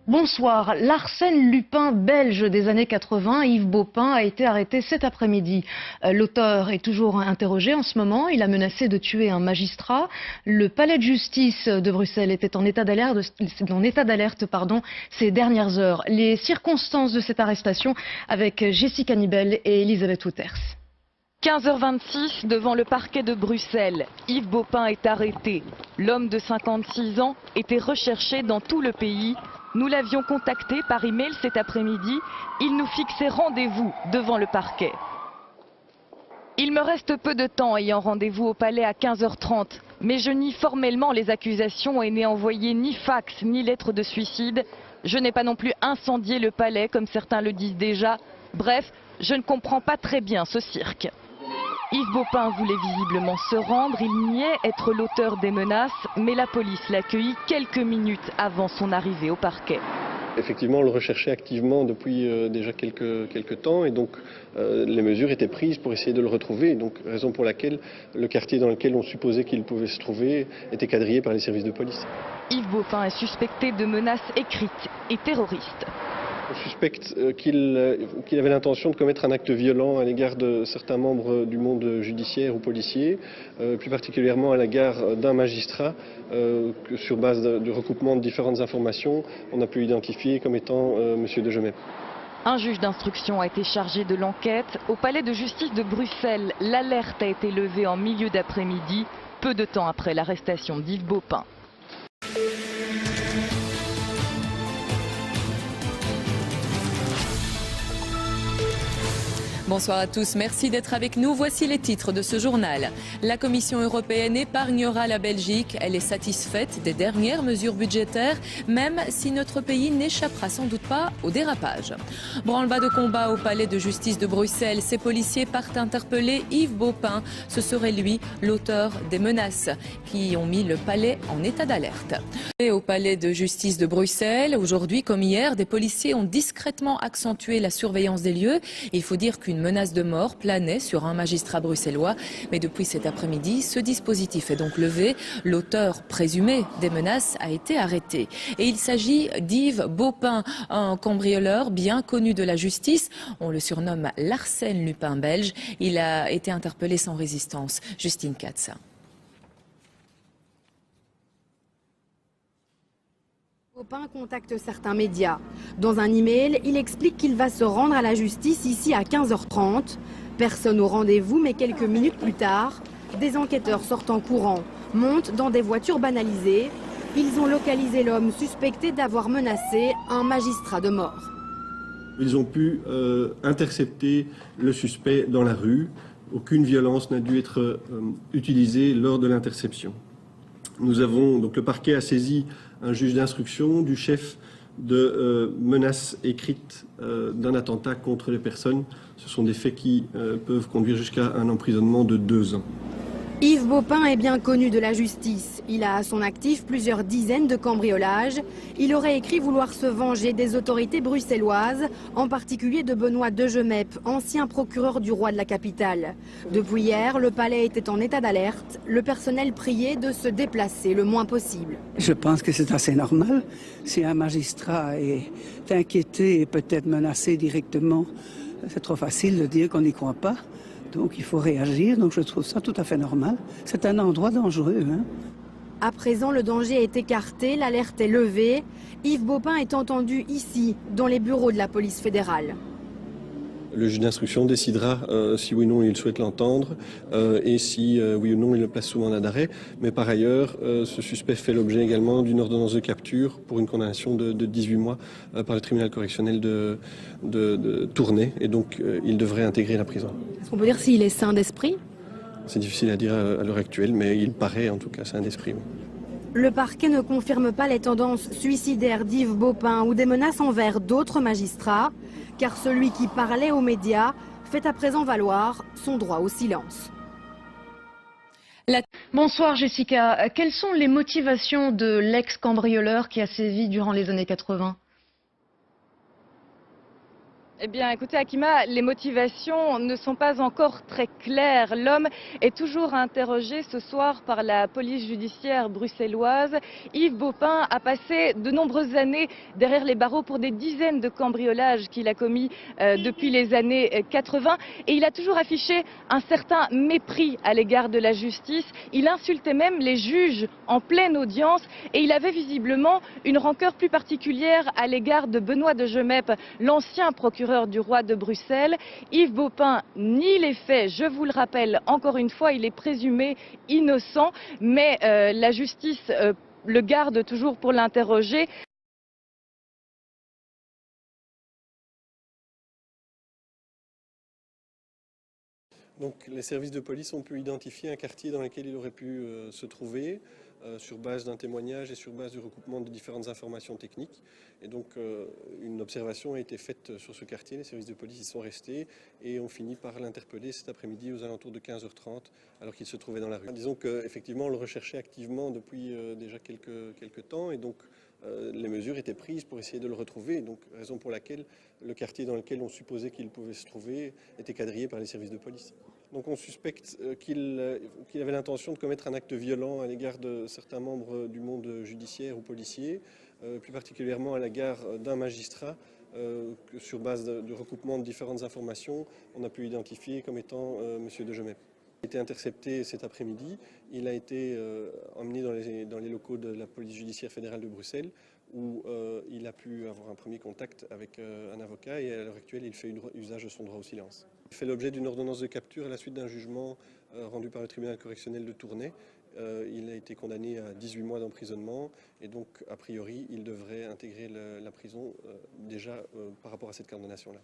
Bonsoir. L'arsène Lupin belge des années 80, Yves Baupin, a été arrêté cet après-midi. L'auteur est toujours interrogé en ce moment. Il a menacé de tuer un magistrat. Le palais de justice de Bruxelles était en état d'alerte ces dernières heures. Les circonstances de cette arrestation avec Jessica Nibel et Elisabeth Wouters. 15h26, devant le parquet de Bruxelles, Yves Baupin est arrêté. L'homme de 56 ans était recherché dans tout le pays. Nous l'avions contacté par email cet après-midi. Il nous fixait rendez-vous devant le parquet. Il me reste peu de temps ayant rendez-vous au palais à 15h30. Mais je nie formellement les accusations et n'ai envoyé ni fax ni lettre de suicide. Je n'ai pas non plus incendié le palais comme certains le disent déjà. Bref, je ne comprends pas très bien ce cirque. Yves Baupin voulait visiblement se rendre, il niait être l'auteur des menaces, mais la police l'accueillit quelques minutes avant son arrivée au parquet. Effectivement, on le recherchait activement depuis déjà quelques temps et donc les mesures étaient prises pour essayer de le retrouver. Donc, raison pour laquelle le quartier dans lequel on supposait qu'il pouvait se trouver était quadrillé par les services de police. Yves Baupin est suspecté de menaces écrites et terroristes. On suspecte qu'il avait l'intention de commettre un acte violent à l'égard de certains membres du monde judiciaire ou policier, plus particulièrement à l'égard d'un magistrat que sur base du recoupement de différentes informations, on a pu identifier comme étant M. de Gemep. Un juge d'instruction a été chargé de l'enquête. Au palais de justice de Bruxelles, l'alerte a été levée en milieu d'après-midi, peu de temps après l'arrestation d'Yves Baupin. Bonsoir à tous, merci d'être avec nous. Voici les titres de ce journal. La Commission européenne épargnera la Belgique. Elle est satisfaite des dernières mesures budgétaires, même si notre pays n'échappera sans doute pas au dérapage. Branle-bas de combat au palais de justice de Bruxelles. Ces policiers partent interpeller Yves Baupin. Ce serait lui l'auteur des menaces qui ont mis le palais en état d'alerte. Et au palais de justice de Bruxelles, aujourd'hui comme hier, des policiers ont discrètement accentué la surveillance des lieux. Il faut dire qu'une menace de mort planait sur un magistrat bruxellois. Mais depuis cet après-midi, ce dispositif est donc levé. L'auteur présumé des menaces a été arrêté. Et il s'agit d'Yves Baupin, un cambrioleur bien connu de la justice. On le surnomme l'Arsène Lupin belge. Il a été interpellé sans résistance. Justine Katz. Baupin contacte certains médias. Dans un email, il explique qu'il va se rendre à la justice ici à 15h30. Personne au rendez-vous, mais quelques minutes plus tard, des enquêteurs sortent en courant, montent dans des voitures banalisées. Ils ont localisé l'homme suspecté d'avoir menacé un magistrat de mort. Ils ont pu intercepter le suspect dans la rue. Aucune violence n'a dû être utilisée lors de l'interception. Donc le parquet a saisi un juge d'instruction du chef de menaces écrites d'un attentat contre les personnes. Ce sont des faits qui peuvent conduire jusqu'à un emprisonnement de 2 ans. Yves Baupin est bien connu de la justice. Il a à son actif plusieurs dizaines de cambriolages. Il aurait écrit vouloir se venger des autorités bruxelloises, en particulier de Benoît de Gemep, ancien procureur du roi de la capitale. Depuis hier, le palais était en état d'alerte. Le personnel priait de se déplacer le moins possible. Je pense que c'est assez normal. Si un magistrat est inquiété et peut-être menacé directement, c'est trop facile de dire qu'on n'y croit pas. Donc il faut réagir, donc je trouve ça tout à fait normal. C'est un endroit dangereux. À présent, le danger est écarté, l'alerte est levée. Yves Baupin est entendu ici, dans les bureaux de la police fédérale. Le juge d'instruction décidera si oui ou non il souhaite l'entendre et si oui ou non il le place sous mandat d'arrêt. Mais par ailleurs, ce suspect fait l'objet également d'une ordonnance de capture pour une condamnation de 18 mois par le tribunal correctionnel de Tournai. Et donc il devrait intégrer la prison. Est-ce qu'on peut dire s'il est sain d'esprit ? C'est difficile à dire à l'heure actuelle, mais il paraît en tout cas sain d'esprit. Oui. Le parquet ne confirme pas les tendances suicidaires d'Yves Baupin ou des menaces envers d'autres magistrats, car celui qui parlait aux médias fait à présent valoir son droit au silence. Bonsoir Jessica. Quelles sont les motivations de l'ex-cambrioleur qui a sévi durant les années 80 ? Eh bien, écoutez, Hakima, les motivations ne sont pas encore très claires. L'homme est toujours interrogé ce soir par la police judiciaire bruxelloise. Yves Baupin a passé de nombreuses années derrière les barreaux pour des dizaines de cambriolages qu'il a commis depuis les années 80. Et il a toujours affiché un certain mépris à l'égard de la justice. Il insultait même les juges en pleine audience. Et il avait visiblement une rancœur plus particulière à l'égard de Benoît de Gemep, l'ancien procureur du roi de Bruxelles. Yves Baupin nie les faits, je vous le rappelle encore une fois, il est présumé innocent, mais la justice le garde toujours pour l'interroger. Donc les services de police ont pu identifier un quartier dans lequel il aurait pu se trouver sur base d'un témoignage et sur base du recoupement de différentes informations techniques. Et donc une observation a été faite sur ce quartier, les services de police y sont restés et ont fini par l'interpeller cet après-midi aux alentours de 15h30 alors qu'il se trouvait dans la rue. Disons qu'effectivement on le recherchait activement depuis déjà quelques temps et donc les mesures étaient prises pour essayer de le retrouver. Donc raison pour laquelle le quartier dans lequel on supposait qu'il pouvait se trouver était quadrillé par les services de police. Donc on suspecte qu'il avait l'intention de commettre un acte violent à l'égard de certains membres du monde judiciaire ou policier, plus particulièrement à l'égard d'un magistrat que sur base du recoupement de différentes informations, on a pu identifier comme étant M. de Gemep. Il a été intercepté cet après-midi, il a été emmené dans les locaux de la police judiciaire fédérale de Bruxelles où il a pu avoir un premier contact avec un avocat et à l'heure actuelle il fait usage de son droit au silence. Il fait l'objet d'une ordonnance de capture à la suite d'un jugement rendu par le tribunal correctionnel de Tournai. Il a été condamné à 18 mois d'emprisonnement et donc a priori il devrait intégrer la prison déjà par rapport à cette condamnation-là.